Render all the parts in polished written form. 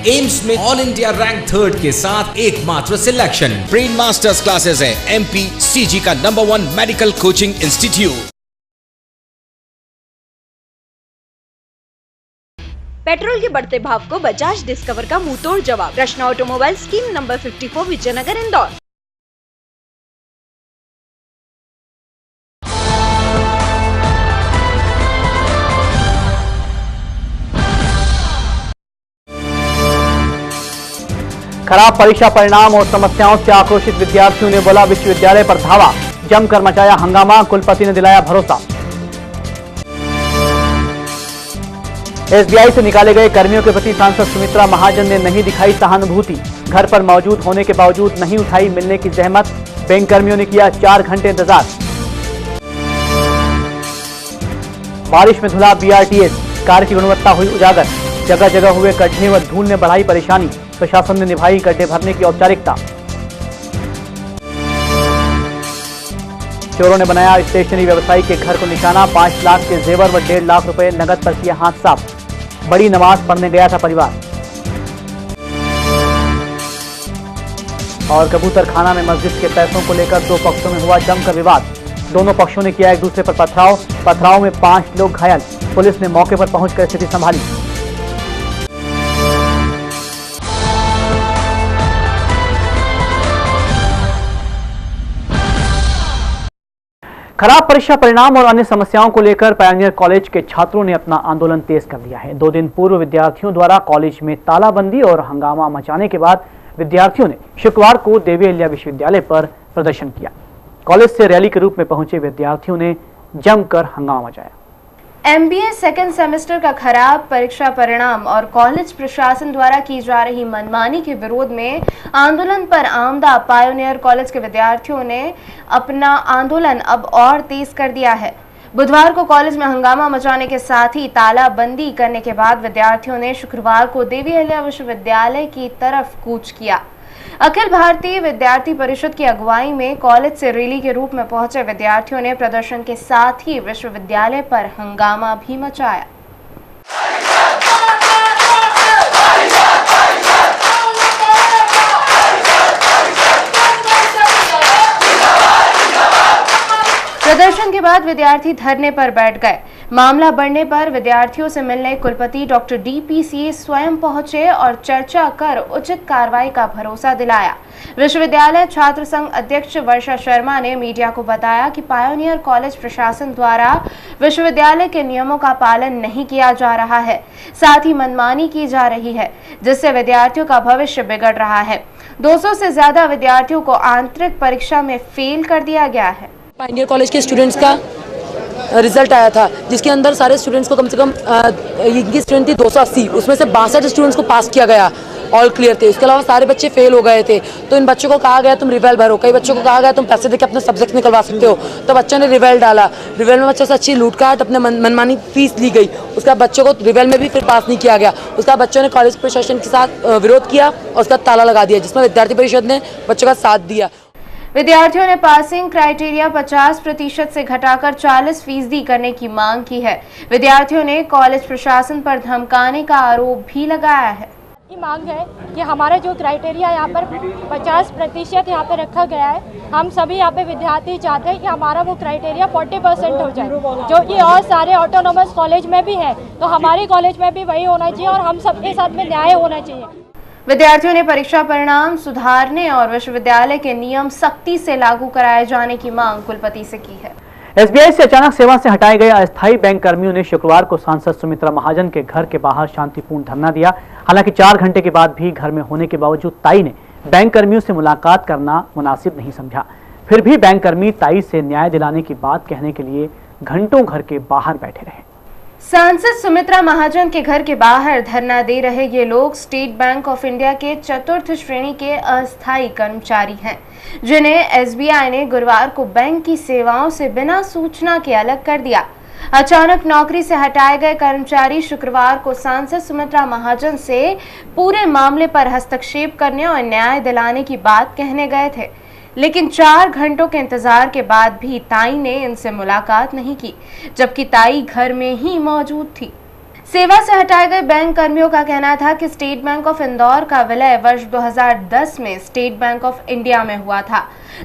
AIIMS में all India rank 3rd के साथ एकमात्र सिलेक्शन। ब्रेन मास्टर्स क्लासेस है MP CG का नंबर 1 मेडिकल कोचिंग इंस्टीट्यूट। पेट्रोल के बढ़ते भाव को बजाज डिस्कवर का मुंहतोड़ जवाब। Krishna automobile scheme number 54 Vijaynagar Indore. खराब परीक्षा परिणाम और समस्याओं से आक्रोशित विद्यार्थियों ने बोला विश्वविद्यालय पर धावा। जमकर मचाया हंगामा, कुलपति ने दिलाया भरोसा। एसबीआई से निकाले गए कर्मियों के प्रति सांसद सुमित्रा महाजन ने नहीं दिखाई सहानुभूति। घर पर मौजूद होने के बावजूद नहीं उठाई मिलने की जहमत। बैंक कर्मियों ने किया 4 घंटे इंतजार। बारिश में धुला BRTS, कार्य की गुणवत्ता हुई उजागर। जगह जगह हुए गड्ढे व धूल ने बढ़ाई परेशानी। प्रशासन ने निभाई गड्ढे भरने की औपचारिकता। चोरों ने बनाया स्टेशनरी व्यवसायी के घर को निशाना। 5 लाख के जेवर व 1.5 लाख रुपए नगद पर किया हाथ साफ। बड़ी नमाज पढ़ने गया था परिवार। और कबूतर खाना में मस्जिद के पैसों को लेकर 2 पक्षों में हुआ जमकर विवाद। दोनों पक्षों ने किया एक दूसरे पर पथराव में 5 लोग घायल। पुलिस ने मौके पर पहुंचकर स्थिति संभाली। खराब परीक्षा परिणाम और अन्य समस्याओं को लेकर पायनियर कॉलेज के छात्रों ने अपना आंदोलन तेज कर दिया है। 2 दिन पूर्व विद्यार्थियों द्वारा कॉलेज में तालाबंदी और हंगामा मचाने के बाद विद्यार्थियों ने शुक्रवार को देवी अहिल्या विश्वविद्यालय पर प्रदर्शन किया। कॉलेज से रैली के रूप में पहुंचे विद्यार्थियों ने जमकर हंगामा मचाया। MBA सेकेंड सेमेस्टर का खराब परीक्षा परिणाम और कॉलेज प्रशासन द्वारा की जा रही मनमानी के विरोध में आंदोलन पर आमदा पायोनियर कॉलेज के विद्यार्थियों ने अपना आंदोलन अब और तेज कर दिया है। बुधवार को कॉलेज में हंगामा मचाने के साथ ही तालाबंदी करने के बाद विद्यार्थियों ने शुक्रवार को देवी अहिल्या विश्वविद्यालय की तरफ कूच किया। अखिल भारतीय विद्यार्थी परिषद की अगुवाई में कॉलेज से रैली के रूप में पहुंचे विद्यार्थियों ने प्रदर्शन के साथ ही विश्वविद्यालय पर हंगामा भी मचाया। प्रदर्शन के बाद विद्यार्थी धरने पर बैठ गए। मामला बढ़ने पर विद्यार्थियों से मिलने कुलपति डॉक्टर DPC स्वयं पहुंचे और चर्चा कर उचित कार्रवाई का भरोसा दिलाया। विश्वविद्यालय छात्र संघ अध्यक्ष वर्षा शर्मा ने मीडिया को बताया कि पायोनियर कॉलेज प्रशासन द्वारा विश्वविद्यालय के नियमों का पालन नहीं किया जा रहा है, साथ ही मनमानी की जा रही है, जिससे विद्यार्थियों का भविष्य बिगड़ रहा है। 200 से ज्यादा विद्यार्थियों को आंतरिक परीक्षा में फेल कर दिया गया है। पायोनियर कॉलेज के स्टूडेंट्स का रिजल्ट आया था, जिसके अंदर सारे स्टूडेंट्स को कम से कम इनकी स्ट्रेंथ थी 280, उसमें से 62 स्टूडेंट्स को पास किया गया, ऑल क्लियर थे। इसके अलावा सारे बच्चे फेल हो गए थे। तो इन बच्चों को कहा गया तुम रिवेल भरो। कई बच्चों को कहा गया तुम पैसे देके अपने सब्जेक्ट निकलवा सकते हो, तो बच्चों ने रिवेल डाला। रिवेल में बच्चों से अच्छी लूटकाट, अपने मनमानी फीस ली गई। उसका बच्चों को रिवेल में भी फिर पास नहीं किया गया। उसका बच्चों ने कॉलेज प्रशासन के साथ विरोध किया और उसका ताला लगा दिया, जिसमें विद्यार्थी परिषद ने बच्चों का साथ दिया। विद्यार्थियों ने पासिंग क्राइटेरिया 50% से घटाकर 40% करने की मांग की है। विद्यार्थियों ने कॉलेज प्रशासन पर धमकाने का आरोप भी लगाया है। ये मांग है कि हमारा जो क्राइटेरिया यहाँ पर 50% यहाँ पे रखा गया है, हम सभी यहाँ पे विद्यार्थी चाहते हैं कि हमारा वो क्राइटेरिया 40% हो जाए, जो कि और सारे ऑटोनोमस कॉलेज में भी है, तो हमारे कॉलेज में भी वही होना चाहिए और हम सबके साथ में न्याय होना चाहिए। विद्यार्थियों ने परीक्षा परिणाम सुधारने और विश्वविद्यालय के नियम सख्ती से लागू कराए जाने की मांग कुलपति से की है। एसबीआई से अचानक सेवा से हटाए गए अस्थायी बैंक कर्मियों ने शुक्रवार को सांसद सुमित्रा महाजन के घर के बाहर शांतिपूर्ण धरना दिया। हालांकि 4 घंटे के बाद भी घर में होने के बावजूद ताई ने बैंक कर्मियों से मुलाकात करना मुनासिब नहीं समझा। फिर भी बैंक कर्मी ताई से न्याय दिलाने की बात कहने के लिए घंटों घर के बाहर बैठे रहे। सांसद सुमित्रा महाजन के घर के बाहर धरना दे रहे ये लोग स्टेट बैंक ऑफ इंडिया के 4th श्रेणी के अस्थायी कर्मचारी हैं, जिन्हें एसबीआई ने गुरुवार को बैंक की सेवाओं से बिना सूचना के अलग कर दिया। अचानक नौकरी से हटाए गए कर्मचारी शुक्रवार को सांसद सुमित्रा महाजन से पूरे मामले पर हस्तक्षेप करने और न्याय दिलाने की बात कहने गए थे, लेकिन 4 घंटों के इंतजार के बाद भी ताई ने इनसे मुलाकात नहीं की, जबकि ताई घर में ही मौजूद थी। सेवा से हटाए गए बैंक कर्मियों का कहना था कि स्टेट बैंक ऑफ इंदौर का विलय वर्ष 2010 में स्टेट बैंक ऑफ इंडिया में हुआ था।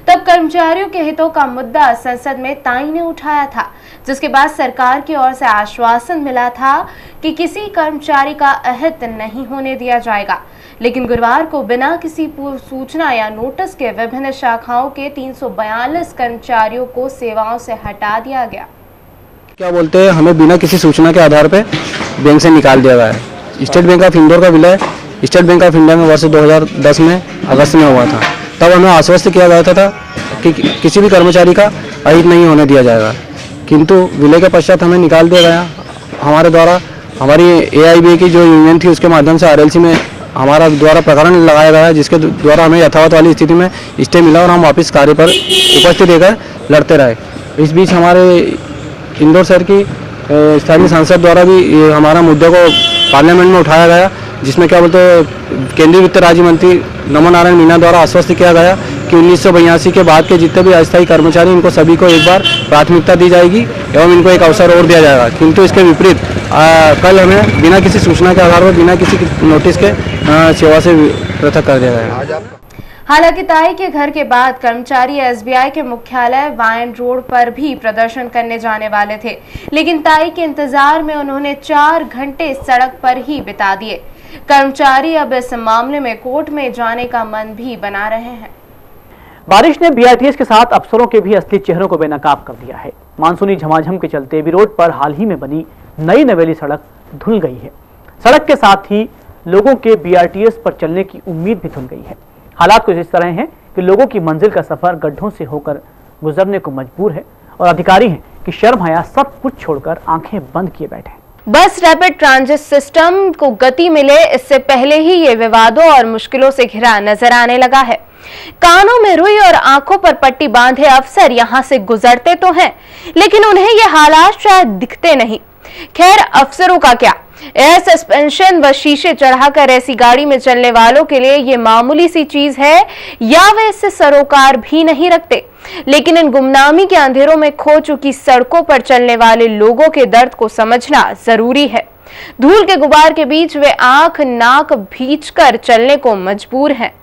तब कर्मचारियों के हितों का मुद्दा संसद में ताई ने उठाया था, जिसके बाद सरकार की ओर से आश्वासन मिला था कि किसी कर्मचारी का अहित नहीं होने दिया जाएगा। लेकिन गुरुवार को बिना किसी पूर्व सूचना या नोटिस के विभिन्न शाखाओं के 342 कर्मचारियों को सेवाओं से हटा दिया गया। क्या बोलते हैं, हमें बिना किसी सूचना के आधार पे बैंक से निकाल दिया गया है। स्टेट बैंक ऑफ इंदौर का विलय स्टेट बैंक ऑफ इंडिया में वर्ष 2010 में अगस्त में हुआ था। तब हमें आश्वस्त किया गया था कि किसी भी कर्मचारी का अहित नहीं होने दिया जाएगा, किंतु विलय के पश्चात हमें निकाल दिया गया। हमारे द्वारा हमारी AIB की जो यूनियन थी उसके माध्यम से RLC में हमारा द्वारा प्रकरण लगाया गया, जिसके द्वारा हमें यथावत वाली स्थिति में स्टे मिला और हम वापस कार्य पर उपस्थित रहकर लड़ते रहे। इस बीच हमारे इंदौर शहर की स्थानीय सांसद द्वारा भी हमारा मुद्दे को पार्लियामेंट में उठाया गया, जिसमें क्या बोलते हैं केंद्रीय वित्त राज्य मंत्री नमो नारायण मीना द्वारा आश्वस्त किया गया कि 1982 के बाद के जितने भी अस्थायी कर्मचारी इनको सभी को एक बार प्राथमिकता दी जाएगी एवं इनको एक अवसर और दिया जाएगा। किंतु इसके विपरीत कल हमें बिना किसी सूचना के आधार पर बिना किसी नोटिस के सेवा से पृथक कर दिया गया। हालांकि ताई के घर के बाद कर्मचारी SBI के मुख्यालय वायन रोड पर भी प्रदर्शन करने जाने वाले थे, लेकिन ताई के इंतजार में उन्होंने 4 घंटे सड़क पर ही बिता दिए। कर्मचारी अब इस मामले में कोर्ट में जाने का मन भी बना रहे हैं। बारिश ने BRTS के साथ अफसरों के भी असली चेहरों को बेनकाब कर दिया है। मानसूनी झमाझम के चलते बी रोड पर हाल ही में बनी नई नवेली सड़क धुल गई है। सड़क के साथ ही लोगों के BRTS पर चलने की उम्मीद भी धुल गई है। हालात कुछ इस तरह हैं कि लोगों की मंजिल का सफर गड्ढों से होकर गुजरने को मजबूर है और अधिकारी हैं कि शर्म हया सब कुछ छोड़कर आंखें बंद किए बैठे हैं। बस रैपिड ट्रांजिट सिस्टम को गति मिले, इससे पहले ही ये विवादों और मुश्किलों से घिरा नजर आने लगा है। कानों में रुई और आंखों पर पट्टी बांधे अफसर यहां से गुजरते तो हैं, लेकिन उन्हें ये हालात शायद दिखते नहीं। खैर, अफसरों का क्या, एयर सस्पेंशन व शीशे चढ़ाकर ऐसी गाड़ी में चलने वालों के लिए ये मामूली सी चीज है या वे इससे सरोकार भी नहीं रखते। लेकिन इन गुमनामी के अंधेरों में खो चुकी सड़कों पर चलने वाले लोगों के दर्द को समझना जरूरी है। धूल के गुबार के बीच वे आंख नाक भींचकर चलने को मजबूर हैं।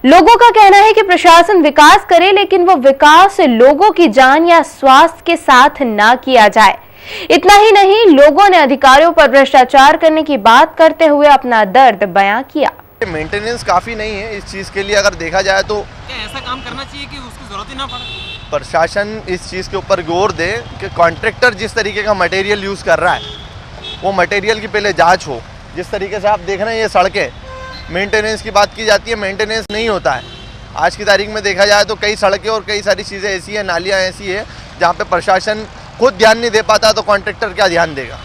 लोगों का कहना है कि प्रशासन विकास करे, लेकिन वो विकास लोगों की जान या स्वास्थ्य के साथ ना किया जाए। इतना ही नहीं, लोगों ने अधिकारियों पर भ्रष्टाचार करने की बात करते हुए अपना दर्द बयां किया। मेंटेनेंस काफी नहीं है इस चीज के लिए। अगर देखा जाए तो क्या ऐसा काम करना चाहिए कि उसकी जरूरत ही ना पड़े? प्रशासन इस चीज के ऊपर गौर दे कि कॉन्ट्रैक्टर जिस तरीके का मटेरियल यूज कर रहा है वो मटेरियल की पहले जांच हो। जिस तरीके से आप देख रहे हैं ये सड़कें, मेंटेनेंस की बात की जाती है, मेंटेनेंस नहीं होता है। आज की तारीख में देखा जाए तो कई सड़कें और कई सारी चीज़ें ऐसी हैं, नालियाँ ऐसी है जहाँ पे प्रशासन खुद ध्यान नहीं दे पाता, तो कॉन्ट्रैक्टर क्या ध्यान देगा।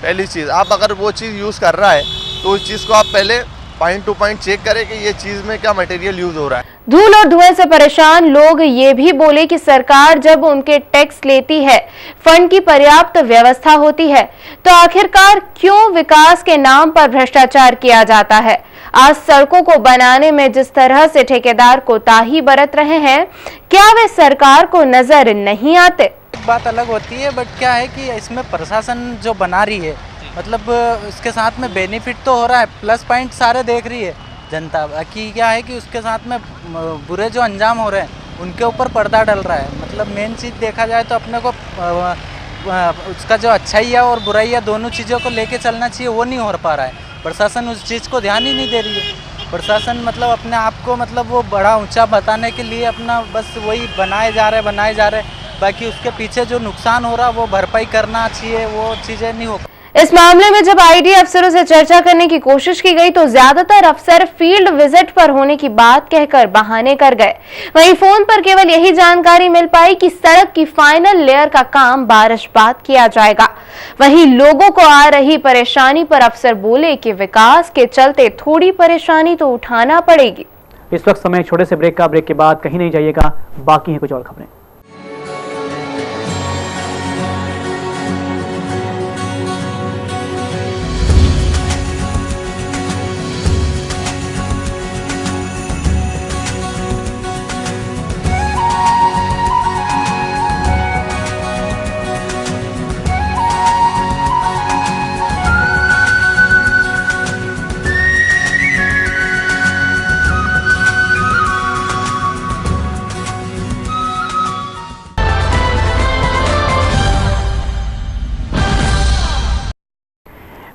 पहली चीज़, आप अगर वो चीज़ यूज़ कर रहा है तो उस चीज़ को आप पहले पॉइंट टू पॉइंट चेक करें कि ये चीज़ में क्या मटेरियल यूज़ हो रहा है। धूल और धुएं से परेशान लोग ये भी बोले कि सरकार जब उनके टैक्स लेती है, फंड की पर्याप्त व्यवस्था होती है, तो आखिरकार क्यों विकास के नाम पर भ्रष्टाचार किया जाता है। आज सड़कों को बनाने में जिस तरह से ठेकेदार कोताही बरत रहे हैं, क्या वे सरकार को नजर नहीं आते? बात अलग होती है, बट क्या है कि इसमें प्रशासन जो बना रही है, मतलब उसके साथ में बेनिफिट तो हो रहा है, प्लस पॉइंट सारे देख रही है जनता। बाकी क्या है कि उसके साथ में बुरे जो अंजाम हो रहे हैं उनके ऊपर पर्दा डल रहा है। मतलब मेन चीज़ देखा जाए तो अपने को उसका जो अच्छाई है और बुराई है दोनों चीज़ों को लेके चलना चाहिए, वो नहीं हो पा रहा है। प्रशासन उस चीज़ को ध्यान ही नहीं दे रही है। प्रशासन मतलब अपने आप को मतलब वो बड़ा ऊंचा बताने के लिए अपना बस वही बनाए जा रहे, बाकी उसके पीछे जो नुकसान हो रहा है वो भरपाई करना चाहिए, वो चीज़ें नहीं हो। इस मामले में जब आईटी अफसरों से चर्चा करने की कोशिश की गई तो ज्यादातर अफसर फील्ड विजिट पर होने की बात कहकर बहाने कर गए। वहीं फोन पर केवल यही जानकारी मिल पाई कि सड़क की फाइनल लेयर का काम बारिश बाद किया जाएगा। वहीं लोगों को आ रही परेशानी पर अफसर बोले कि विकास के चलते थोड़ी परेशानी तो उठाना पड़ेगी। इस वक्त समय छोटे से ब्रेक का। ब्रेक के बाद कहीं नहीं जाइएगा, बाकी है कुछ और खबरें।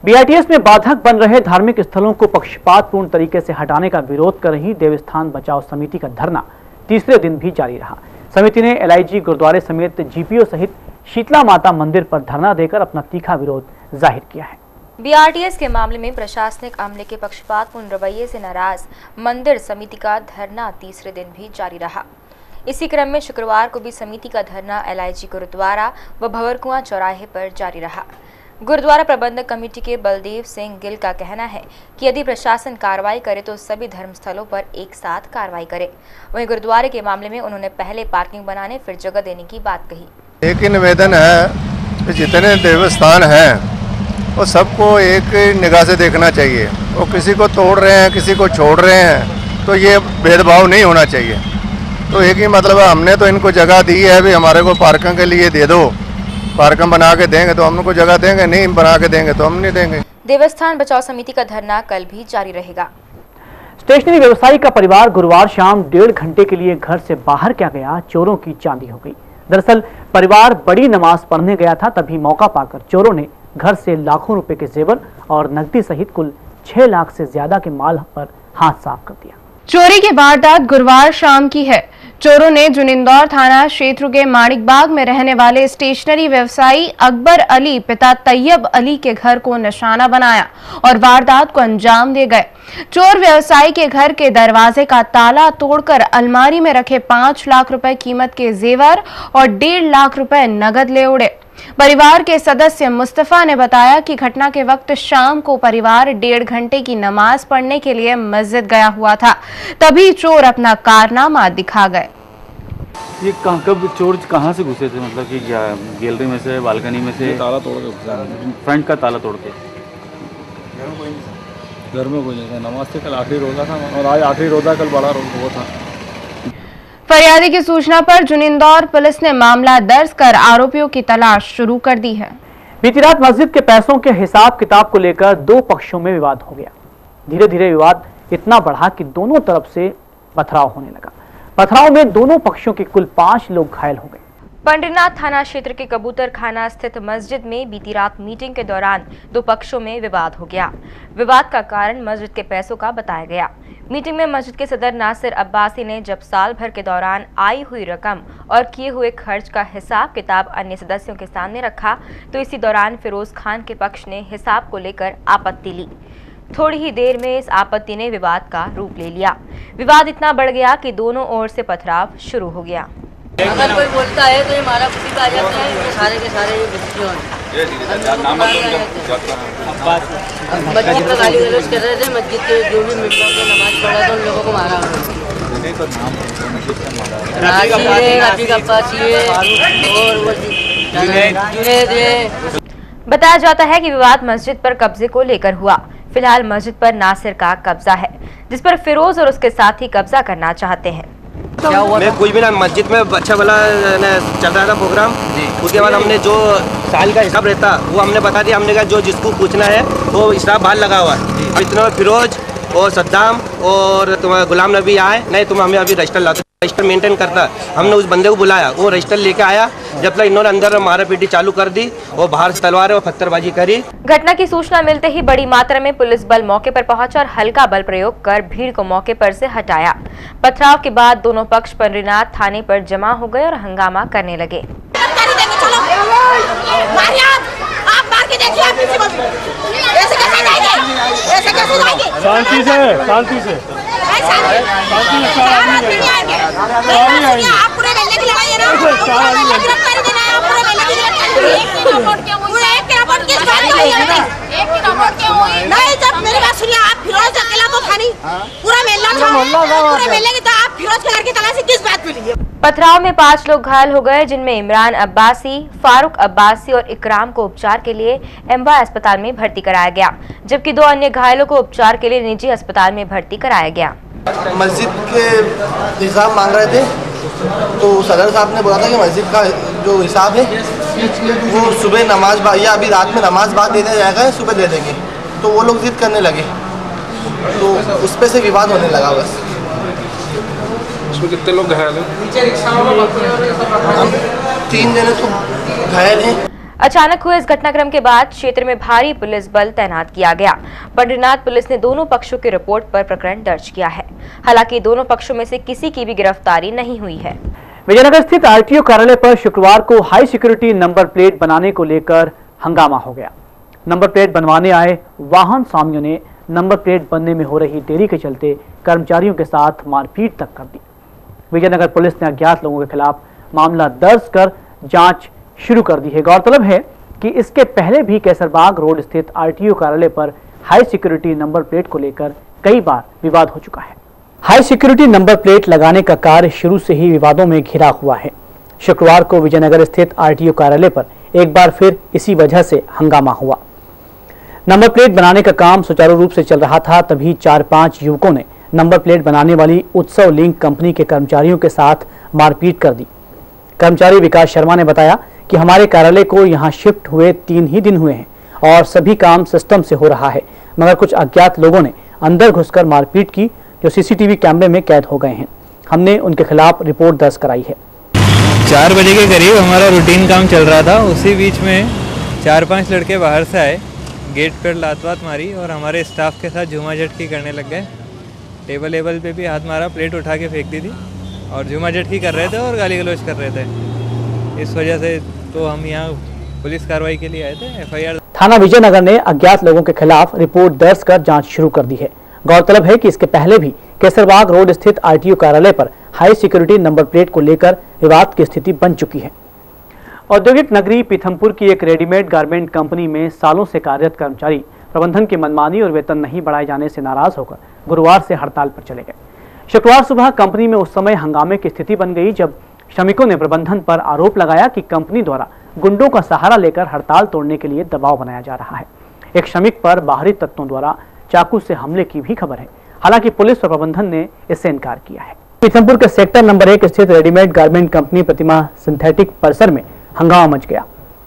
बीआरटीएस में बाधक बन रहे धार्मिक स्थलों को पक्षपातपूर्ण तरीके से हटाने का विरोध कर रही देवस्थान बचाओ समिति का धरना तीसरे दिन भी जारी रहा। समिति ने एलआईजी गुरुद्वारे समेत जीपीओ सहित शीतला माता मंदिर पर धरना देकर अपना तीखा विरोध जाहिर किया है। बीआरटीएस के मामले में प्रशासनिक अमले के पक्षपातपूर्ण रवैये से नाराज मंदिर समिति का धरना तीसरे दिन भी जारी रहा। इसी क्रम में शुक्रवार को भी समिति का धरना एलआईजी गुरुद्वारा व भंवरकुआं चौराहे पर जारी रहा। गुरुद्वारा प्रबंधक कमेटी के बलदेव सिंह गिल का कहना है कि यदि प्रशासन कार्रवाई करे तो सभी धर्मस्थलों पर एक साथ कार्रवाई करे। वहीं गुरुद्वारे के मामले में उन्होंने पहले पार्किंग बनाने फिर जगह देने की बात कही। एक ही निवेदन है कि जितने देवस्थान हैं वो सबको एक निगाह से देखना चाहिए। वो किसी को तोड़ रहे हैं, किसी को छोड़ रहे हैं, तो ये भेदभाव नहीं होना चाहिए। तो एक ही मतलब है, हमने तो इनको जगह दी है, भी हमारे को पार्किंग के लिए दे दो, पार्किंग बना के देंगे तो हम उनको जगह देंगे, नहीं बना के देंगे तो हम नहीं देंगे। देवस्थान बचाओ समिति का धरना कल भी जारी रहेगा। स्टेशनरी व्यवसायी का परिवार गुरुवार शाम 1.5 घंटे के लिए घर से बाहर क्या गया, चोरों की चांदी हो गई। दरअसल परिवार बड़ी नमाज पढ़ने गया था, तभी मौका पाकर चोरों ने घर से लाखों रुपए के जेवर और नकदी सहित कुल 6 लाख से ज्यादा के माल पर हाथ साफ कर दिया। चोरी की वारदात गुरुवार शाम की है। चोरों ने जुनिंदौर थाना क्षेत्र के माणिकबाग में रहने वाले स्टेशनरी व्यवसायी अकबर अली पिता तैयब अली के घर को निशाना बनाया और वारदात को अंजाम दे गए। चोर व्यवसायी के घर के दरवाजे का ताला तोड़कर अलमारी में रखे 5 लाख रुपए कीमत के जेवर और 1.5 लाख रुपए नगद ले उड़े। परिवार के सदस्य मुस्तफा ने बताया कि घटना के वक्त शाम को परिवार 1.5 घंटे की नमाज पढ़ने के लिए मस्जिद गया हुआ था, तभी चोर अपना कारनामा दिखा गए। ये कब चोर कहाँ से घुसे थे? मतलब कि गैलरी में से, बालकनी में से? ताला तोड़ के घुसा, फ्रंट का ताला तोड़ के। घर में कोई नहीं था, नमाज से कल आखिरी रोजा था और आज आखिरी रोजा, कल बड़ा वो था। फरियादी की सूचना पर जुनिंदौर पुलिस ने मामला दर्ज कर आरोपियों की तलाश शुरू कर दी है। बीती रात मस्जिद के पैसों के हिसाब किताब को लेकर 2 पक्षों में विवाद हो गया। धीरे धीरे विवाद इतना बढ़ा कि दोनों तरफ से पथराव होने लगा। पथराव में दोनों पक्षों के कुल 5 लोग घायल हो गए। पंडरीनाथ थाना क्षेत्र के कबूतर खाना स्थित मस्जिद में बीती रात मीटिंग के दौरान 2 पक्षों में विवाद हो गया। विवाद का कारण मस्जिद के पैसों का बताया गया। मीटिंग में मस्जिद के सदर नासिर अब्बासी ने जब साल भर के दौरान आई हुई रकम और किए हुए खर्च का हिसाब किताब अन्य सदस्यों के सामने रखा, तो इसी दौरान फिरोज खान के पक्ष ने हिसाब को लेकर आपत्ति ली। थोड़ी ही देर में इस आपत्ति ने विवाद का रूप ले लिया। विवाद इतना बढ़ गया कि दोनों ओर से पथराव शुरू हो गया। अगर कोई बोलता है तो ये मारा खुशी का आ जाता है, तो सारे के सारे मस्जिद पर गाली गलौज कर रहे थे। मस्जिद के जो भी मिम्बर पे नमाज पढ़ा था उन लोगों को मारा। बताया जाता है कि विवाद मस्जिद पर कब्जे को लेकर हुआ। फिलहाल मस्जिद पर नासिर का कब्जा है, जिस पर फिरोज और उसके साथी कब्जा करना चाहते हैं। क्या हुआ? मैं कुछ भी ना, मस्जिद में अच्छा भला चल रहा था प्रोग्राम। उसके बाद हमने जो साल का हिसाब रहता वो हमने बता दिया। हमने कहा जो जिसको पूछना है वो हिसाब बाहर लगा हुआ है। अब इतना फिरोज और सद्दाम और तुम्हारा गुलाम नबी आए, नहीं तुम हमें अभी रजिस्टर लाते, रजिस्टर मेंटेन करता। हमने उस बंदे को बुलाया, वो रजिस्टर लेके आया। जब तक इन्होंने अंदर मारा पीटी चालू कर दी और बाहर से तलवारें और पत्थरबाजी करी। घटना की सूचना मिलते ही बड़ी मात्रा में पुलिस बल मौके पर पहुंचा और हल्का बल प्रयोग कर भीड़ को मौके पर से हटाया। पथराव के बाद दोनों पक्ष पंडरीनाथ थाने पर जमा हो गए और हंगामा करने लगे। भी देखिए आप किसी को भी। ऐसे कैसे जाएंगे? ऐसे कैसे जाएंगे? शांति से, शांति से। आप पूरे मेले की लड़ाई है ना? गिरफ्तारी देना है, आप पूरे मेले की गिरफ्तारी। एक की रिपोर्ट किस बात की हुई है? एक की रिपोर्ट क्यों हुई? नहीं, जब मेरी बात सुनिए, आप फिरोज अकेला तो था नहीं, पूरा मेला था, पूरे मेले की। तो आप फिरोज के घर की तलाशी किस बात पे लिए? पथराव में 5 लोग घायल हो गए, जिनमें इमरान अब्बासी, फारूक अब्बासी और इकराम को उपचार के लिए एम्बा अस्पताल में भर्ती कराया गया, जबकि 2 अन्य घायलों को उपचार के लिए निजी अस्पताल में भर्ती कराया गया। मस्जिद के हिसाब मांग रहे थे, तो सदर साहब ने बोला था कि मस्जिद का जो हिसाब है वो सुबह नमाज या अभी रात में नमाज बाद दे दिया जाएगा, सुबह दे देंगे। तो वो लोग जिद करने लगे, तो उस पे से विवाद होने लगा बस। इसमें कितने लोग घायल हैं? 3 जने तो घायल हैं। अचानक हुए इस घटनाक्रम के बाद क्षेत्र में भारी पुलिस बल तैनात किया गया। बद्रीनाथ पुलिस ने दोनों पक्षों की रिपोर्ट पर प्रकरण दर्ज किया है। हालांकि दोनों पक्षों में से किसी की भी गिरफ्तारी नहीं हुई है। विजयनगर स्थित आरटीओ कार्यालय पर शुक्रवार को हाई सिक्योरिटी नंबर प्लेट बनाने को लेकर हंगामा हो गया। नंबर प्लेट बनवाने आए वाहन स्वामियों ने नंबर प्लेट बनने में हो रही देरी के चलते कर्मचारियों के साथ मारपीट तक कर दी। विजयनगर पुलिस ने अज्ञात लोगों के खिलाफ मामला दर्ज कर जांच शुरू कर दी है। गौरतलब है कि इसके पहले भी कैसरबाग रोड स्थित आरटीओ कार्यालय पर हाई सिक्योरिटी नंबर प्लेट को लेकर कई बार विवाद हो चुका है। हाई सिक्योरिटी नंबर प्लेट लगाने का कार्य शुरू से ही विवादों में घिरा हुआ है। शुक्रवार को विजयनगर स्थित आरटीओ कार्यालय पर एक बार फिर इसी वजह से हंगामा हुआ। नंबर प्लेट बनाने का काम सुचारू रूप से चल रहा था, तभी 4-5 युवकों ने नंबर प्लेट बनाने वाली उत्सव लिंक कंपनी के कर्मचारियों के साथ मारपीट कर दी। कर्मचारी विकास शर्मा ने बताया कि हमारे कार्यालय को यहां शिफ्ट हुए 3 ही दिन हुए हैं और सभी काम सिस्टम से हो रहा है, मगर कुछ अज्ञात लोगों ने अंदर घुसकर मारपीट की, जो सीसीटीवी कैमरे में कैद हो गए हैं। हमने उनके खिलाफ रिपोर्ट दर्ज कराई है। 4 बजे के करीब हमारा रूटीन काम चल रहा था, उसी बीच में 4-5 लड़के बाहर से आए, गेट पर लात वात मारी और हमारे स्टाफ के साथ झूमा झटकी करने लग गए। टेबल पे भी हाथ मारा, प्लेट उठा के फेंक दी थी और झूमा झटकी कर रहे थे और गाली गलौज कर रहे थे। इस वजह से तो हम यहाँ पुलिस कार्रवाई के लिए आए थे। एफआईआर थाना विजयनगर ने अज्ञात लोगों के खिलाफ रिपोर्ट दर्ज कर जांच शुरू कर दी है। गौरतलब है कि इसके पहले भी केसरबाग रोड स्थित आरटीओ कार्यालय पर हाई सिक्योरिटी नंबर प्लेट को लेकर विवाद की स्थिति बन चुकी है। औद्योगिक नगरी पीथमपुर की एक रेडीमेड गारमेंट कंपनी में सालों से कार्यरत कर्मचारी प्रबंधन की मनमानी और वेतन नहीं बढ़ाए जाने से नाराज होकर गुरुवार से हड़ताल पर चले गए। शुक्रवार सुबह कंपनी में उस समय हंगामे की स्थिति बन गई जब श्रमिकों ने प्रबंधन पर आरोप लगाया कि कंपनी द्वारा गुंडों का सहारा लेकर हड़ताल तोड़ने के लिए दबाव बनाया जा रहा है। एक श्रमिक पर बाहरी तत्वों द्वारा चाकू से हमले की भी खबर है। हालांकि पुलिस और प्रबंधन ने इससे इनकार किया है। पीथमपुर के सेक्टर नंबर 1 स्थित रेडीमेड गारमेंट कंपनी प्रतिमा सिंथेटिक परिसर में हंगामा मच गया।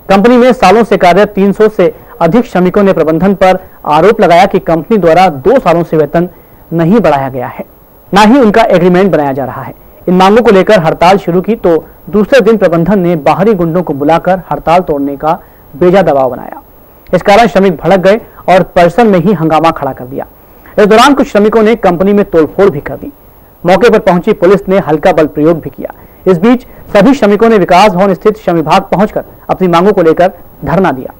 कंपनी में सालों से कार्यरत 300 से अधिक श्रमिकों ने प्रबंधन पर आरोप लगाया कि कंपनी द्वारा 2 सालों से वेतन नहीं बढ़ाया गया है, न ही उनका एग्रीमेंट बनाया जा रहा है। इन मांगों को लेकर हड़ताल शुरू की तो दूसरे दिन प्रबंधन ने बाहरी गुंडों को बुलाकर हड़ताल तोड़ने का बेजा दबाव बनाया। इस कारण श्रमिक भड़क गए और परिसर में ही हंगामा खड़ा कर दिया। इस दौरान कुछ श्रमिकों ने कंपनी में तोड़फोड़ भी कर दी। मौके पर पहुंची पुलिस ने हल्का बल प्रयोग भी किया। इस बीच सभी श्रमिकों ने विकास भवन स्थित श्रम विभाग पहुंचकर अपनी मांगों को लेकर धरना दिया।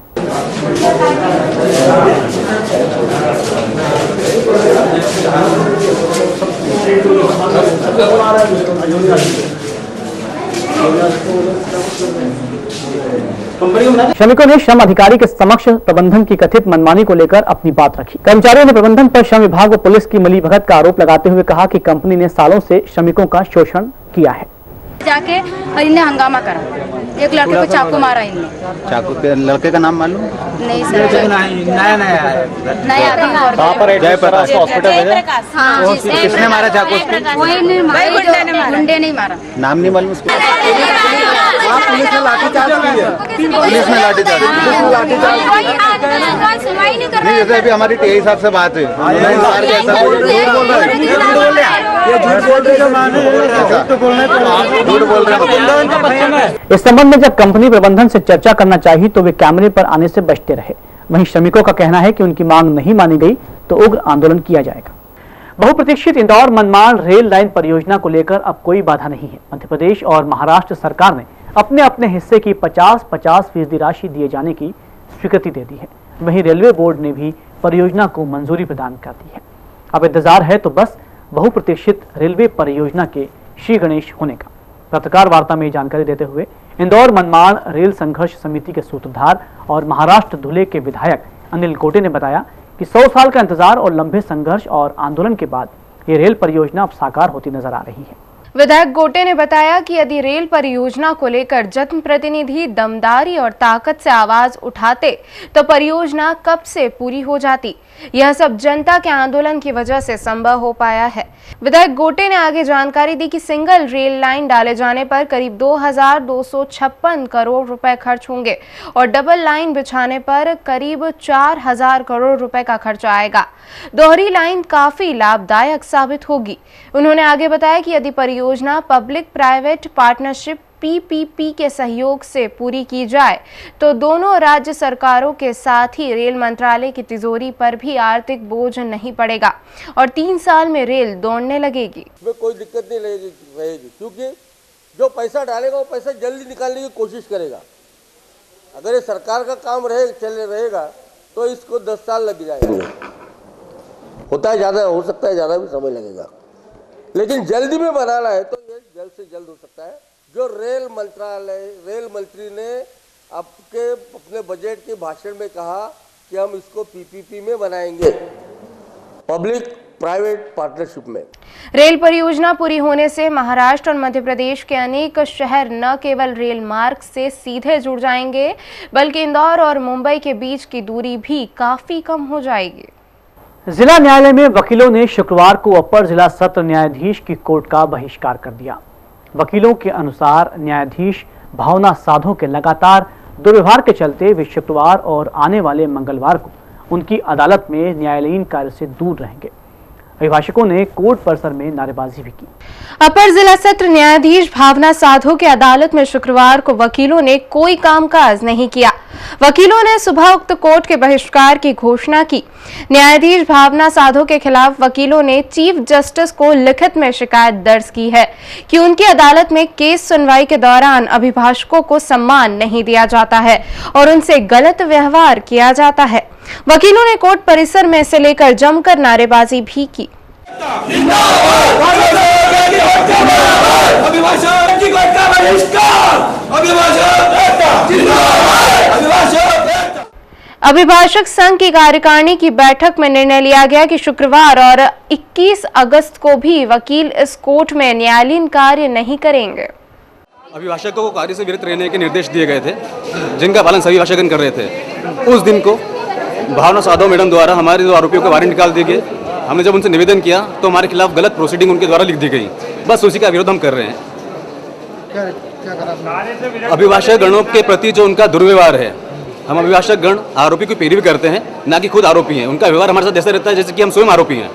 श्रमिकों ने श्रम अधिकारी के समक्ष प्रबंधन की कथित मनमानी को लेकर अपनी बात रखी। कर्मचारियों ने प्रबंधन पर श्रम विभाग व पुलिस की मिलीभगत का आरोप लगाते हुए कहा कि कंपनी ने सालों से श्रमिकों का शोषण किया है। जाके इनने हंगामा करा, एक लड़के को चाकू मारा इनने। चाकू के लड़के का नाम मालूम नहीं सर, नया जयप्रकाश हॉस्पिटल है। हाँ, किसने मारा चाकू? कोई नहीं मारा, गुंडे नहीं मारा। नाम नहीं मालूम उसको? पुलिस ने लाठीचार्ज किया। पुलिस ने लाठीचार्ज नहीं, जैसे अभी हमारी टीआई साहब से बात है, इस संबंध में जब कंपनी प्रबंधन से चर्चा करना चाहिए तो वे कैमरे पर आने से बचते रहे। वहीं श्रमिकों का कहना है कि उनकी मांग नहीं मानी गई तो उग्र आंदोलन किया जाएगा। बहुप्रतीक्षित इंदौर मनमाड़ रेल लाइन परियोजना को लेकर अब कोई बाधा नहीं है। मध्य प्रदेश और महाराष्ट्र सरकार ने अपने अपने हिस्से की 50-50% राशि दिए जाने की स्वीकृति दे दी है। वहीं रेलवे बोर्ड ने भी परियोजना को मंजूरी प्रदान कर दी है। अब इंतजार है तो बस बहुप्रतीक्षित रेलवे परियोजना के श्री गणेश होने का। पत्रकार वार्ता में जानकारी देते हुए इंदौर मनमाड़ रेल संघर्ष समिति के सूत्रधार और महाराष्ट्र धुले के विधायक अनिल गोटे ने बताया कि 100 साल का इंतजार और लंबे संघर्ष और आंदोलन के बाद ये रेल परियोजना अब साकार होती नजर आ रही है। विधायक गोटे ने बताया कि यदि रेल परियोजना को लेकर जनप्रतिनिधि दमदारी और ताकत से आवाज उठाते तो परियोजना कब से पूरी हो जाती। यह सब जनता के आंदोलन की वजह से संभव हो पाया है। विधायक गोटे ने आगे जानकारी दी कि सिंगल रेल लाइन डाले जाने पर करीब 2256 करोड़ रुपए खर्च होंगे और डबल लाइन बिछाने पर करीब 4000 करोड़ रुपए का खर्च आएगा। दोहरी लाइन काफी लाभदायक साबित होगी। उन्होंने आगे बताया कि यदि परियोजना पब्लिक प्राइवेट पार्टनरशिप PPP के सहयोग से पूरी की जाए तो दोनों राज्य सरकारों के साथ ही रेल मंत्रालय की तिजोरी पर भी आर्थिक बोझ नहीं पड़ेगा और 3 साल में रेल दौड़ने लगेगी। इसमें कोई दिक्कत नहीं रहेगी क्योंकि जो पैसा डालेगा वो पैसा जल्दी निकालने की कोशिश करेगा। अगर ये सरकार का काम रहेगा तो इसको 10 साल लग जाएगा। होता है ज़्यादा, हो सकता है ज़्यादा भी समय लगेगा, लेकिन जल्दी में बनाना है तो ये जल्द से जल्द हो सकता है। जो रेल मंत्री ने अपने बजट के भाषण में कहा कि हम इसको PPP में बनाएंगे, पब्लिक प्राइवेट पार्टनरशिप में। रेल परियोजना पूरी होने से महाराष्ट्र और मध्य प्रदेश के अनेक शहर न केवल रेल मार्ग से सीधे जुड़ जाएंगे बल्कि इंदौर और मुंबई के बीच की दूरी भी काफी कम हो जाएगी। जिला न्यायालय में वकीलों ने शुक्रवार को अपर जिला सत्र न्यायाधीश की कोर्ट का बहिष्कार कर दिया। वकीलों के अनुसार न्यायाधीश भावना साधो के लगातार दुर्व्यवहार के चलते वे शुक्रवार और आने वाले मंगलवार को उनकी अदालत में न्यायालयीन कार्य से दूर रहेंगे। अभिभाषकों ने कोर्ट परिसर में नारेबाजी भी की। अपर जिला सत्र न्यायाधीश भावना साधो के अदालत में शुक्रवार को वकीलों ने कोई कामकाज नहीं किया। वकीलों ने सुबह उक्त कोर्ट के बहिष्कार की घोषणा की। न्यायाधीश भावना साधो के खिलाफ वकीलों ने चीफ जस्टिस को लिखित में शिकायत दर्ज की है कि उनकी अदालत में केस सुनवाई के दौरान अभिभाषकों को सम्मान नहीं दिया जाता है और उनसे गलत व्यवहार किया जाता है। वकीलों ने कोर्ट परिसर में से लेकर जमकर नारेबाजी भी की। अभिभाषक संघ की कार्यकारिणी की बैठक में निर्णय लिया गया कि शुक्रवार और 21 अगस्त को भी वकील इस कोर्ट में न्यायालयीन कार्य नहीं करेंगे। अभिभाषकों को कार्य से विरत रहने के निर्देश दिए गए थे, जिनका पालन सभी अभिभाषकगण कर रहे थे। उस दिन को भावना साधो मैडम द्वारा हमारे जो आरोपियों के वारंट निकाल दिए गए। हमने जब उनसे निवेदन किया तो हमारे खिलाफ गलत प्रोसीडिंग उनके द्वारा लिख दी गई। बस उसी का विरोध हम कर रहे हैं। अभिभाषक गणों के प्रति जो उनका दुर्व्यवहार है, हम अभिभाषक गण आरोपी की पैरवी करते हैं, ना कि खुद आरोपी हैं। उनका व्यवहार हमारे साथ ऐसा रहता है जैसे कि हम स्वयं आरोपी हैं।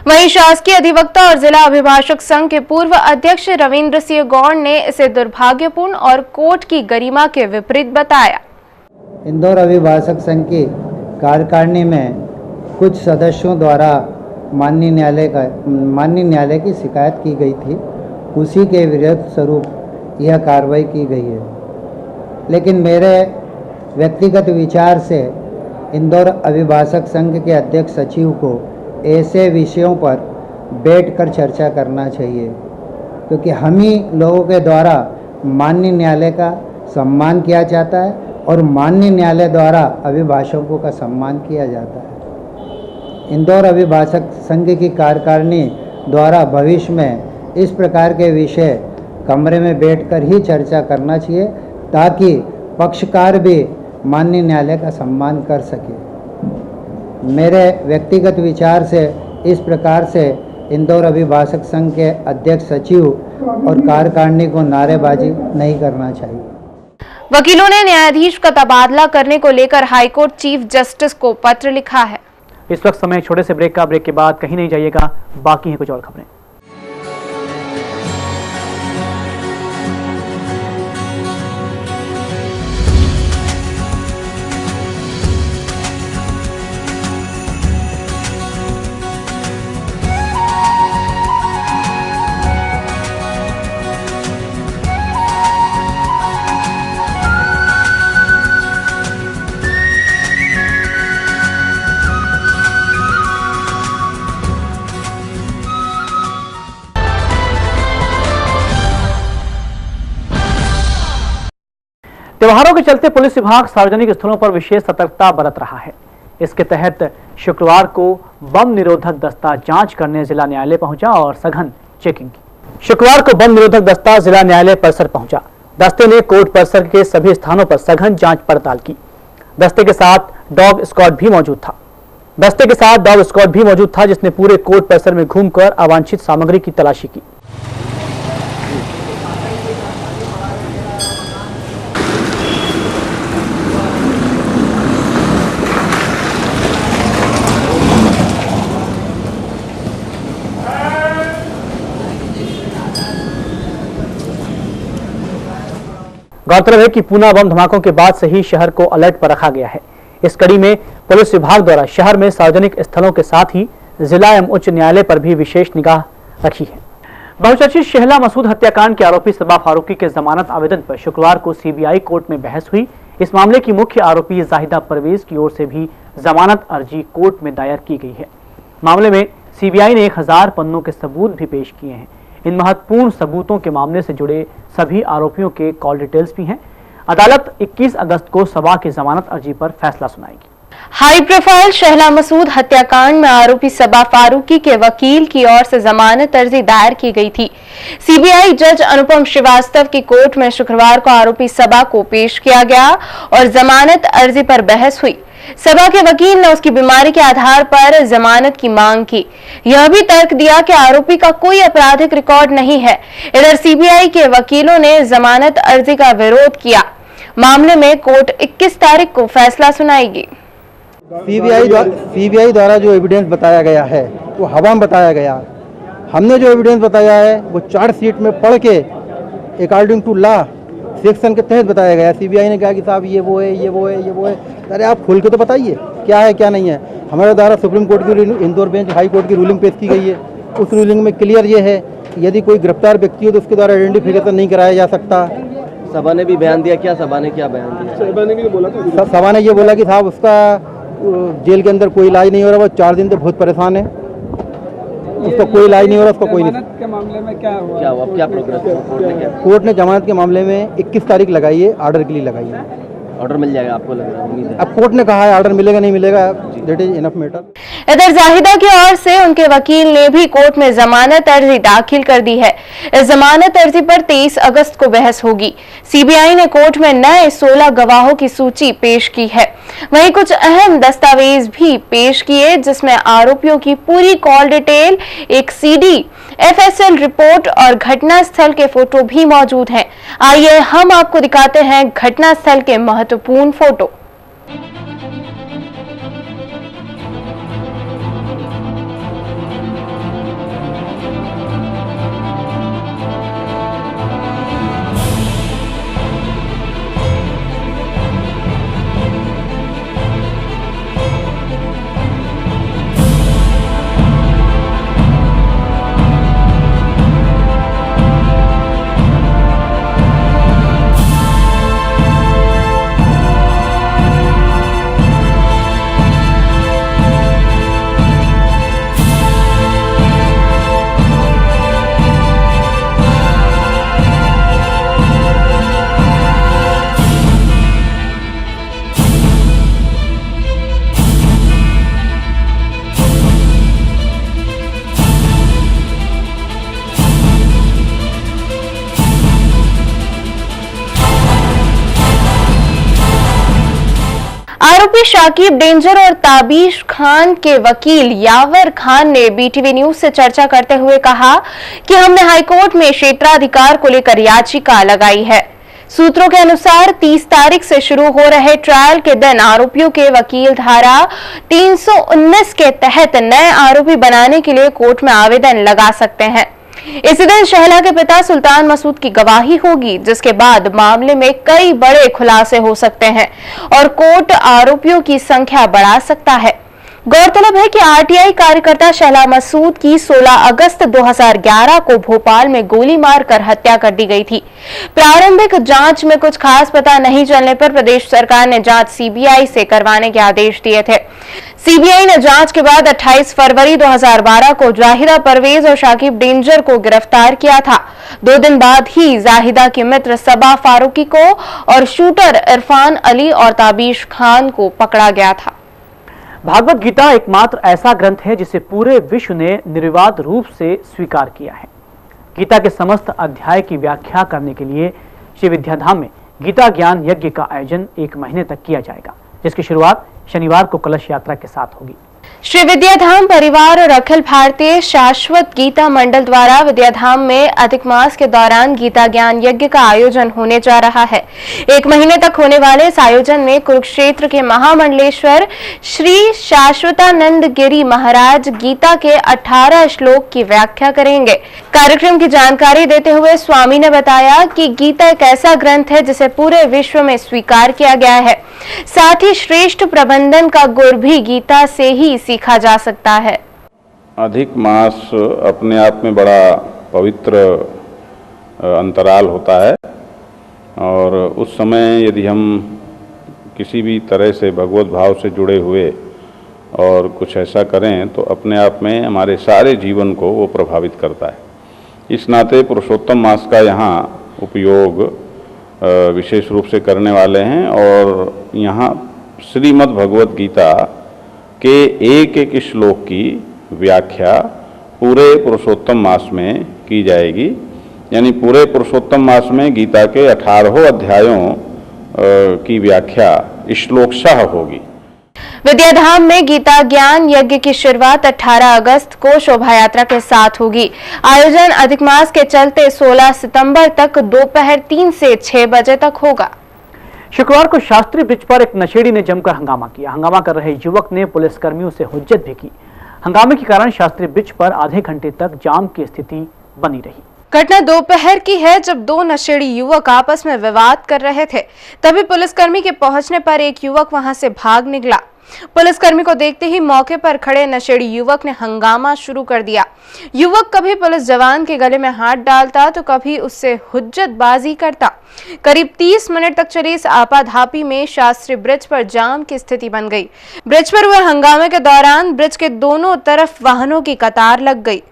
वहीं शासकीय अधिवक्ता और जिला अभिभाषक संघ के पूर्व अध्यक्ष रविंद्र सिंह गौड़ ने इसे दुर्भाग्यपूर्ण और कोर्ट की गरिमा के विपरीत बताया। इंदौर अभिभाषक संघ की कार्यकारिणी में कुछ सदस्यों द्वारा माननीय न्यायालय की शिकायत की गई थी, उसी के विरोध स्वरूप यह कार्रवाई की गई है। लेकिन मेरे व्यक्तिगत विचार से इंदौर अभिभाषक संघ के अध्यक्ष सचिव को ऐसे विषयों पर बैठकर चर्चा करना चाहिए, क्योंकि हम ही लोगों के द्वारा माननीय न्यायालय का सम्मान किया जाता है और माननीय न्यायालय द्वारा अभिभाषकों का सम्मान किया जाता है। इंदौर अभिभाषक संघ की कार्यकारिणी द्वारा भविष्य में इस प्रकार के विषय कमरे में बैठकर ही चर्चा करना चाहिए, ताकि पक्षकार भी माननीय न्यायालय का सम्मान कर सके। मेरे व्यक्तिगत विचार से इस प्रकार से इंदौर अभिभाषक संघ के अध्यक्ष सचिव और कार्यकारिणी को नारेबाजी नहीं करना चाहिए। वकीलों ने न्यायाधीश का तबादला करने को लेकर हाईकोर्ट चीफ जस्टिस को पत्र लिखा है। इस वक्त समय छोटे से ब्रेक के बाद कहीं नहीं जाइएगा, बाकी है कुछ और खबरें। त्योहारों के चलते पुलिस विभाग सार्वजनिक स्थलों पर विशेष सतर्कता बरत रहा है। इसके तहत शुक्रवार को बम निरोधक दस्ता जांच करने जिला न्यायालय पहुंचा और सघन चेकिंग की। शुक्रवार को बम निरोधक दस्ता जिला न्यायालय परिसर पहुंचा। दस्ते ने कोर्ट परिसर के सभी स्थानों पर सघन जांच पड़ताल की। दस्ते के साथ डॉग स्क्वाड भी मौजूद था जिसने पूरे कोर्ट परिसर में घूमकर अवांछित सामग्री की तलाशी की। गौरतलब है कि पूना बम धमाकों के बाद से ही शहर को अलर्ट पर रखा गया है। इस कड़ी में पुलिस विभाग द्वारा शहर में सार्वजनिक स्थलों के साथ ही जिला एवं उच्च न्यायालय पर भी विशेष निगाह रखी है। बहुचर्चित शहला मसूद हत्याकांड के आरोपी सबा फारूकी के जमानत आवेदन पर शुक्रवार को सीबीआई कोर्ट में बहस हुई। इस मामले की मुख्य आरोपी जाहिदा परवेज की ओर से भी जमानत अर्जी कोर्ट में दायर की गई है। मामले में सीबीआई ने 1000 पन्नों के सबूत भी पेश किए हैं। इन महत्वपूर्ण सबूतों के मामले से जुड़े सभी आरोपियों के कॉल डिटेल्स भी हैं। अदालत 21 अगस्त को सबा की जमानत अर्जी पर फैसला सुनाएगी। हाई प्रोफाइल शहला मसूद हत्याकांड में आरोपी सबा फारूकी के वकील की ओर से जमानत अर्जी दायर की गई थी। सीबीआई जज अनुपम श्रीवास्तव की कोर्ट में शुक्रवार को आरोपी सबा को पेश किया गया और जमानत अर्जी पर बहस हुई। सबा के वकील ने उसकी बीमारी के आधार पर जमानत की मांग की। यह भी तर्क दिया कि आरोपी का कोई आपराधिक रिकॉर्ड नहीं है। इधर सीबीआई के वकीलों ने जमानत अर्जी का विरोध किया। मामले में कोर्ट 21 तारीख को फैसला सुनाएगी। सीबीआई द्वारा जो एविडेंस बताया गया है वो हवा में बताया गया। हमने जो एविडेंस बताया है वो चार्जशीट में पढ़ के अकॉर्डिंग टू लॉ सेक्शन के तहत बताया गया। सीबीआई ने कहा कि साहब ये वो है। अरे आप खोल के तो बताइए क्या है क्या नहीं है। हमारे द्वारा सुप्रीम कोर्ट की इंदौर बेंच हाई कोर्ट की रूलिंग पेश की गई है। उस रूलिंग में क्लियर ये है कि यदि कोई गिरफ्तार व्यक्ति हो तो उसके द्वारा आइडेंटिफिकेशन नहीं कराया जा सकता। सभा ने भी बयान दिया। क्या सभा ने क्या बयान दिया? सभा ने ये बोला कि साहब उसका जेल के अंदर कोई इलाज नहीं हो रहा, वो 4 दिन से बहुत परेशान है, उसका कोई इलाज नहीं हो रहा, उसका कोई नहीं। के मामले में क्या हुआ? अब क्या प्रोग्रेस? कोर्ट ने जमानत के मामले में 21 तारीख लगाई है, ऑर्डर के लिए लगाई है। ऑर्डर मिल जाएगा आपको लग रहा है? उम्मीद है। अब कोर्ट ने कहा है ऑर्डर मिलेगा नहीं मिलेगा, दैट इज इनफ मैटर। इधर जाहिदा की ओर से उनके वकील ने भी कोर्ट में जमानत अर्जी दाखिल कर दी है। इस जमानत अर्जी पर 23 अगस्त को बहस होगी। सीबीआई ने कोर्ट में नए 16 गवाहों की सूची पेश की है। वहीं कुछ अहम दस्तावेज भी पेश किए जिसमें आरोपियों की पूरी कॉल डिटेल, एक सीडी, एफएसएल रिपोर्ट और घटना स्थल के फोटो भी मौजूद हैं। आइए हम आपको दिखाते हैं घटना स्थल के महत्वपूर्ण फोटो। आरोपी शाकिब डेंजर और ताबीश खान के वकील यावर खान ने बीटीवी न्यूज से चर्चा करते हुए कहा कि हमने हाईकोर्ट में क्षेत्राधिकार को लेकर याचिका लगाई है। सूत्रों के अनुसार 30 तारीख से शुरू हो रहे ट्रायल के दिन आरोपियों के वकील धारा 319 के तहत नए आरोपी बनाने के लिए कोर्ट में आवेदन लगा सकते हैं। इसी दिन शहला के पिता सुल्तान मसूद की गवाही होगी, जिसके बाद मामले में कई बड़े खुलासे हो सकते हैं और कोर्ट आरोपियों की संख्या बढ़ा सकता है। गौरतलब है कि आरटीआई कार्यकर्ता शहला मसूद की 16 अगस्त 2011 को भोपाल में गोली मारकर हत्या कर दी गई थी। प्रारंभिक जांच में कुछ खास पता नहीं चलने पर प्रदेश सरकार ने जांच सीबीआई से करवाने के आदेश दिए थे। सीबीआई ने जांच के बाद 28 फरवरी 2012 को जाहिदा परवेज और शाकिब डेंजर को गिरफ्तार किया था। 2 दिन बाद ही जाहिदा के मित्र सबा फारूकी को और शूटर इरफान अली और ताबीश खान को पकड़ा गया था। भागवत गीता एकमात्र ऐसा ग्रंथ है जिसे पूरे विश्व ने निर्विवाद रूप से स्वीकार किया है। गीता के समस्त अध्याय की व्याख्या करने के लिए श्री विद्याधाम में गीता ज्ञान यज्ञ का आयोजन 1 महीने तक किया जाएगा, जिसकी शुरुआत शनिवार को कलश यात्रा के साथ होगी। श्री विद्याधाम परिवार और अखिल भारतीय शाश्वत गीता मंडल द्वारा विद्याधाम में अधिक मास के दौरान गीता ज्ञान यज्ञ का आयोजन होने जा रहा है। 1 महीने तक होने वाले इस आयोजन में कुरुक्षेत्र के महामंडलेश्वर श्री शाश्वतानंद गिरी महाराज गीता के 18 श्लोक की व्याख्या करेंगे। कार्यक्रम की जानकारी देते हुए स्वामी ने बताया कि गीता एक ऐसा ग्रंथ है जिसे पूरे विश्व में स्वीकार किया गया है। साथ ही श्रेष्ठ प्रबंधन का गुर भी गीता से ही सीखा जा सकता है। अधिक मास अपने आप में बड़ा पवित्र अंतराल होता है और उस समय यदि हम किसी भी तरह से भगवत भाव से जुड़े हुए और कुछ ऐसा करें तो अपने आप में हमारे सारे जीवन को वो प्रभावित करता है। इस नाते पुरुषोत्तम मास का यहाँ उपयोग विशेष रूप से करने वाले हैं और यहाँ श्रीमद् भगवत गीता के एक श्लोक की व्याख्या पूरे पुरुषोत्तम मास में की जाएगी। यानी पूरे पुरुषोत्तम मास में गीता के 18 अध्यायों की व्याख्या श्लोकशः होगी। विद्याधाम में गीता ज्ञान यज्ञ की शुरुआत 18 अगस्त को शोभा यात्रा के साथ होगी। आयोजन अधिक मास के चलते 16 सितंबर तक दोपहर 3 से 6 बजे तक होगा। शुक्रवार को शास्त्री ब्रिज पर एक नशेड़ी ने जमकर हंगामा किया। हंगामा कर रहे युवक ने पुलिसकर्मियों से हुज्जत भी की। हंगामे के कारण शास्त्री ब्रिज पर आधे घंटे तक जाम की स्थिति बनी रही। घटना दोपहर की है, जब 2 नशेड़ी युवक आपस में विवाद कर रहे थे। तभी पुलिसकर्मी के पहुंचने पर एक युवक वहां से भाग निकला। पुलिसकर्मी को देखते ही मौके पर खड़े नशेड़ी युवक ने हंगामा शुरू कर दिया। युवक कभी पुलिस जवान के गले में हाथ डालता तो कभी उससे हुज्जतबाजी करता। करीब 30 मिनट तक चली इस आपाधापी में शास्त्री ब्रिज पर जाम की स्थिति बन गई। ब्रिज पर हुए हंगामे के दौरान ब्रिज के दोनों तरफ वाहनों की कतार लग गई।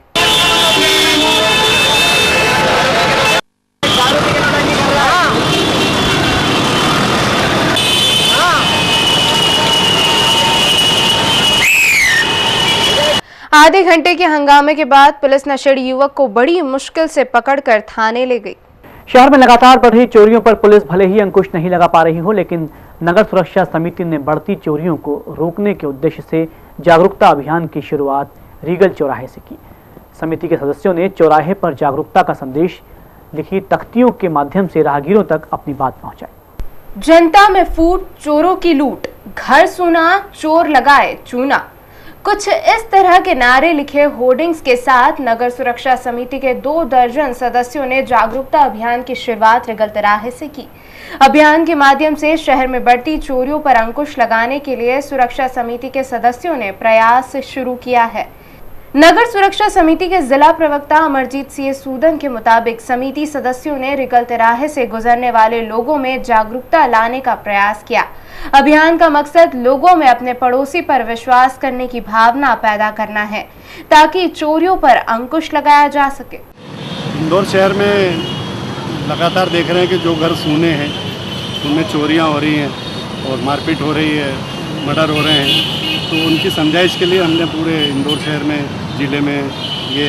आधे घंटे के हंगामे के बाद पुलिस नशेड़ी युवक को बड़ी मुश्किल से पकड़कर थाने ले गई। शहर में लगातार बढ़ रही चोरियों पर पुलिस भले ही अंकुश नहीं लगा पा रही हो, लेकिन नगर सुरक्षा समिति ने बढ़ती चोरियों को रोकने के उद्देश्य से जागरूकता अभियान की शुरुआत रीगल चौराहे से की। समिति के सदस्यों ने चौराहे पर जागरूकता का संदेश लिखी तख्तियों के माध्यम से राहगीरों तक अपनी बात पहुंचाई। जनता में फूट, चोरों की लूट, घर सुना चोर लगाए चूना, कुछ इस तरह के नारे लिखे होर्डिंग्स के साथ नगर सुरक्षा समिति के 2 दर्जन सदस्यों ने जागरूकता अभियान की शुरुआत रीगल चौराहे से की। अभियान के माध्यम से शहर में बढ़ती चोरियों पर अंकुश लगाने के लिए सुरक्षा समिति के सदस्यों ने प्रयास शुरू किया है। नगर सुरक्षा समिति के जिला प्रवक्ता अमरजीत सिंह सूदन के मुताबिक समिति सदस्यों ने रीगल चौराहे से गुजरने वाले लोगों में जागरूकता लाने का प्रयास किया। अभियान का मकसद लोगों में अपने पड़ोसी पर विश्वास करने की भावना पैदा करना है, ताकि चोरियों पर अंकुश लगाया जा सके। इंदौर शहर में लगातार देख रहे हैं कि जो घर सूने हैं उनमें चोरियां हो रही हैं और मारपीट हो रही है, मर्डर हो रहे हैं। तो उनकी समझाइश के लिए हमने पूरे इंदौर शहर में, ज़िले में ये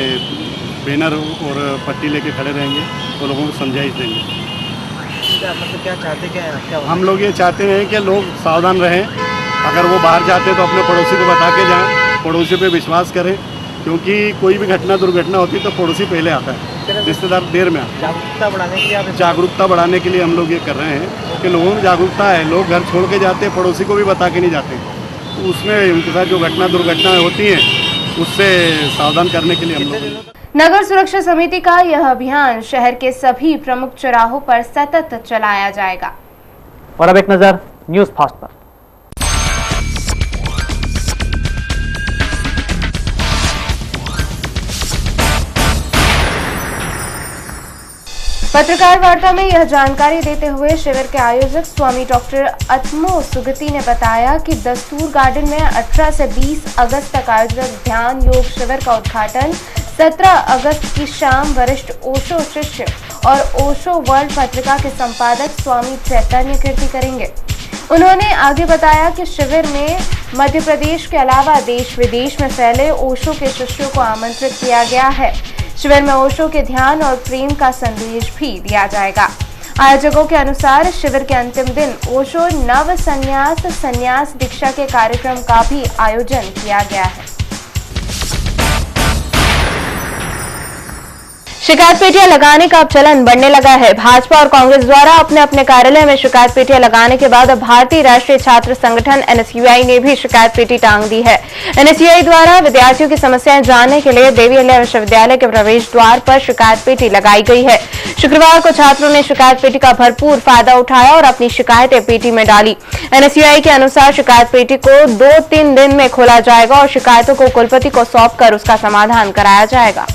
बैनर और पट्टी लेके खड़े रहेंगे तो लोगों को समझाइश देंगे। मतलब क्या चाहते क्या हम लोग ये चाहते हैं कि लोग सावधान रहें। अगर वो बाहर जाते हैं तो अपने पड़ोसी को बता के जाएं, पड़ोसी पे विश्वास करें, क्योंकि कोई भी घटना दुर्घटना होती है तो पड़ोसी पहले आता है, रिश्तेदार देर में आता है। जागरूकता बढ़ाने के लिए हम लोग ये कर रहे हैं कि लोगों में जागरूकता है। लोग घर छोड़ के जाते हैं, पड़ोसी को भी बता के नहीं जाते, तो उसमें उनके साथ जो घटना दुर्घटनाएँ होती हैं उससे सावधान करने के लिए हम लोग। नगर सुरक्षा समिति का यह अभियान शहर के सभी प्रमुख चौराहों पर सतत चलाया जाएगा। और अब एक नजर न्यूज फास्ट पर। पत्रकार वार्ता में यह जानकारी देते हुए शिविर के आयोजक स्वामी डॉक्टर अत्मो सुगति ने बताया कि दस्तूर गार्डन में 18 से 20 अगस्त तक आयोजित ध्यान योग शिविर का उद्घाटन 17 अगस्त की शाम वरिष्ठ ओशो शिष्य और ओशो वर्ल्ड पत्रिका के संपादक स्वामी चैतन्य कीर्ति करेंगे। उन्होंने आगे बताया कि शिविर में मध्य प्रदेश के अलावा देश विदेश में फैले ओशो के शिष्यों को आमंत्रित किया गया है। शिविर में ओशो के ध्यान और प्रेम का संदेश भी दिया जाएगा। आयोजकों के अनुसार शिविर के अंतिम दिन ओशो नव संन्यास दीक्षा के कार्यक्रम का भी आयोजन किया गया है। शिकायत पेटियां लगाने का अब चलन बढ़ने लगा है। भाजपा और कांग्रेस द्वारा अपने अपने कार्यालय में शिकायत पेटियां लगाने के बाद अब भारतीय राष्ट्रीय छात्र संगठन एनएसयूआई ने भी शिकायत पेटी टांग दी है। एनएसयूआई द्वारा विद्यार्थियों की समस्याएं जानने के लिए देवी अहिल्या विश्वविद्यालय के प्रवेश द्वार पर शिकायत पेटी लगाई गई है। शुक्रवार को छात्रों ने शिकायत पेटी का भरपूर फायदा उठाया और अपनी शिकायतें पेटी में डाली। एनएसयूआई के अनुसार शिकायत पेटी को 2-3 दिन में खोला जाएगा और शिकायतों को कुलपति को सौंपकर उसका समाधान कराया जाएगा।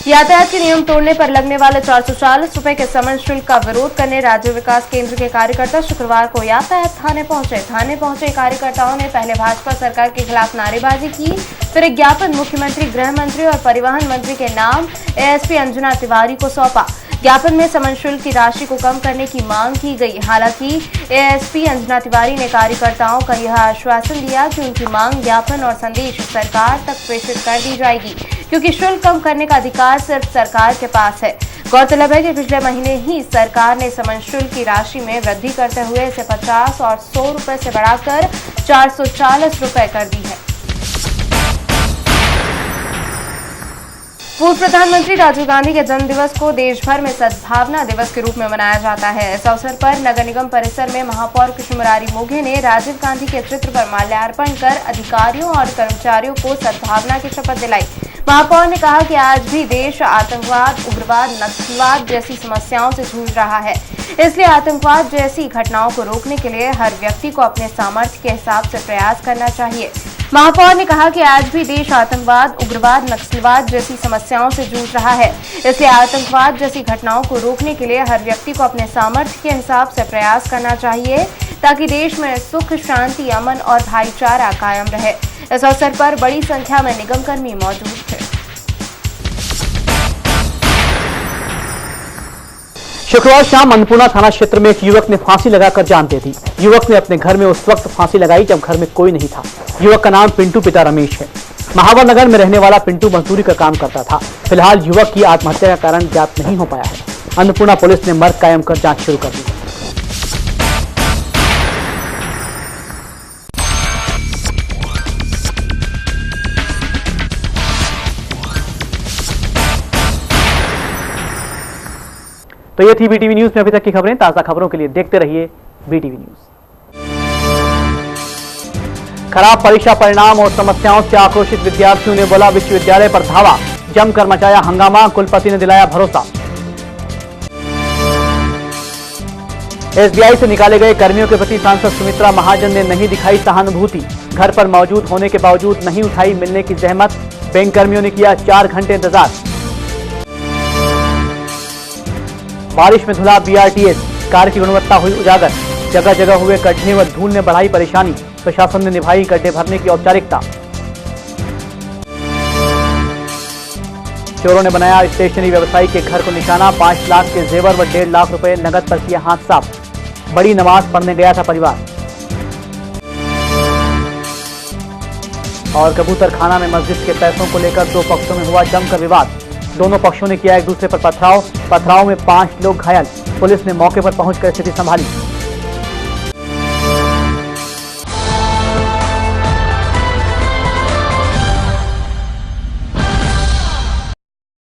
यातायात के नियम तोड़ने पर लगने वाले 440 रुपए के समन शुल्क का विरोध करने राज्य विकास केंद्र के कार्यकर्ता शुक्रवार को यातायात थाने पहुंचे कार्यकर्ताओं ने पहले भाजपा सरकार के खिलाफ नारेबाजी की, फिर एक ज्ञापन मुख्यमंत्री, गृह मंत्री और परिवहन मंत्री के नाम एएसपी अंजना तिवारी को सौंपा। ज्ञापन में समन शुल्क की राशि को कम करने की मांग की गई। हालांकि एएसपी अंजना तिवारी ने कार्यकर्ताओं का यह आश्वासन दिया कि उनकी मांग, ज्ञापन और संदेश सरकार तक प्रेषित कर दी जाएगी, क्योंकि शुल्क कम करने का अधिकार सिर्फ सरकार के पास है। गौरतलब है कि पिछले महीने ही सरकार ने समन शुल्क की राशि में वृद्धि करते हुए इसे 50 और 100 रुपए से बढ़ाकर 440 रुपए कर दी है। पूर्व प्रधानमंत्री राजीव गांधी के जन्म दिवस को देश भर में सद्भावना दिवस के रूप में मनाया जाता है। इस अवसर पर नगर निगम परिसर में महापौर कृष्ण मुरारी मोघे ने राजीव गांधी के चित्र पर माल्यार्पण कर अधिकारियों और कर्मचारियों को सद्भावना की शपथ दिलाई। महापौर ने कहा कि आज भी देश आतंकवाद, उग्रवाद, नक्सलवाद जैसी समस्याओं से जूझ रहा है, इसलिए आतंकवाद जैसी घटनाओं को रोकने के लिए हर व्यक्ति को अपने सामर्थ्य के हिसाब से प्रयास करना चाहिए। महापौर ने कहा कि आज भी देश आतंकवाद, उग्रवाद, नक्सलवाद जैसी समस्याओं से जूझ रहा है, इसलिए आतंकवाद जैसी घटनाओं को रोकने के लिए हर व्यक्ति को अपने सामर्थ्य के हिसाब से प्रयास करना चाहिए, ताकि देश में सुख, शांति, अमन और भाईचारा कायम रहे। इस अवसर पर बड़ी संख्या में निगम कर्मी मौजूद थे। शुक्रवार शाम अन्नपूर्णा थाना क्षेत्र में एक युवक ने फांसी लगाकर जान दे दी। युवक ने अपने घर में उस वक्त फांसी लगाई जब घर में कोई नहीं था। युवक का नाम पिंटू पिता रमेश है। महावर नगर में रहने वाला पिंटू मजदूरी का काम करता था। फिलहाल युवक की आत्महत्या का कारण ज्ञात नहीं हो पाया है। अन्नपूर्णा पुलिस ने मर्ग कायम कर जांच शुरू कर दी। तो ये थी बीटीवी न्यूज में अभी तक की खबरें। ताजा खबरों के लिए देखते रहिए बीटीवी न्यूज। खराब परीक्षा परिणाम और समस्याओं से आक्रोशित विद्यार्थियों ने बोला विश्वविद्यालय पर धावा, जमकर मचाया हंगामा, कुलपति ने दिलाया भरोसा। एसबीआई से निकाले गए कर्मियों के प्रति सांसद सुमित्रा महाजन ने नहीं दिखाई सहानुभूति। घर पर मौजूद होने के बावजूद नहीं उठाई मिलने की जहमत। बैंक कर्मियों ने किया 4 घंटे इंतजार। बारिश में धुला बीआरटीएस, कार्य की गुणवत्ता हुई उजागर। जगह जगह हुए गड्ढे व धूल ने बढ़ाई परेशानी। प्रशासन ने निभाई गड्ढे भरने की औपचारिकता। चोरों ने बनाया स्टेशनरी व्यवसायी के घर को निशाना। 5 लाख के जेवर व 1.5 लाख रुपए नकद पर किया हाथ साफ। बड़ी नमाज पढ़ने गया था परिवार। और कबूतर खाना में मस्जिद के पैसों को लेकर 2 पक्षों में हुआ जमकर विवाद। दोनों पक्षों ने किया एक दूसरे पर पथराव में 5 लोग घायल। पुलिस ने मौके पर पहुंचकर स्थिति संभाली।